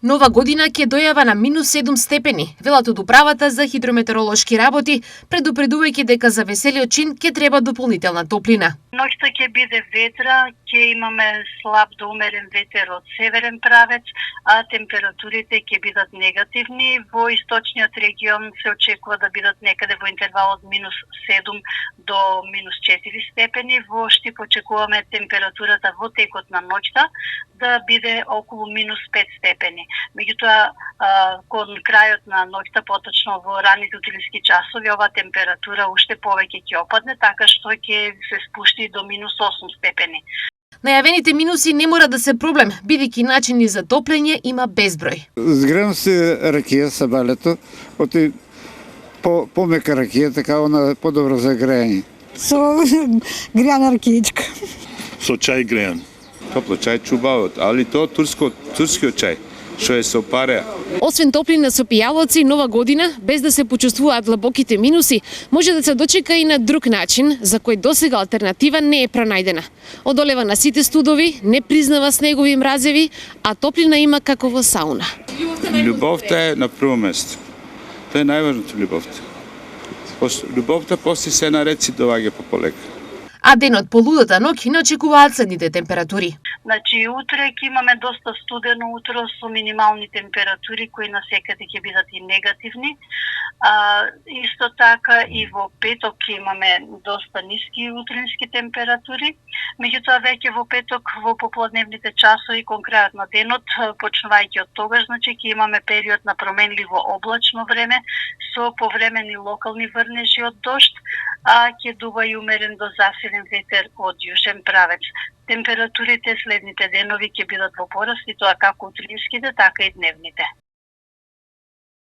Нова година ќе дојава на -7 степени, велат од управата за хидрометеоролошки работи, предупредувајќи дека за веселиот чин ќе треба дополнителна топлина. Ноќта ќе биде ветра, ќе имаме слаб до умерен ветер од северен правец, а температурите ќе бидат негативни. Во источниот регион се очекува да бидат некаде во интервал од -7 до -4 степени. Во Штип очекуваме температурата во текот на ноќта да биде околу -5 степени. Меѓутоа, кон крајот на ноќта, поточно во раните утрински часови, оваа температура уште повеќе ќе опадне, така што ќе се спушти до -8 степени. Најавените минуси не мора да се проблем, бидејќи начини за топлење има безброј. Згрем се ракија са балето, оти помека ракија, така она подобро за грејање. Со грејана ракијичка. Со чај грејан. Топло чај чубавот, али тоа турскиот чај, што е со пареа. Освен топлина со пијалоци, нова година, без да се почувствуваат длабоките минуси, може да се дочека и на друг начин, за кој досега алтернатива не е пронајдена. Одолева на сите студови, не признава снегови мразеви, а топлина има како во сауна. Љубовта е на прво место. Тоа е најважното, љубовта. Љубовта после се наред си доаѓа полека. А денот по лудата ноќ не очекуваат следните температури. Значи, утре ќе имаме доста студено утро со минимални температури кои насекаде ќе бидат и негативни. Исто така и во петок ќе имаме доста ниски утрински температури. Меѓутоа веќе во петок во попладневните часови кон крајот на денот, почнувајќи од тогаш, значи ќе имаме период на променливо облачно време со повремени локални врнежи од дожд, а ќе дува и умерен до засилен ветер од јужен правец. Температурите следните денови ќе бидат во пораст, и тоа како утринските, така и дневните.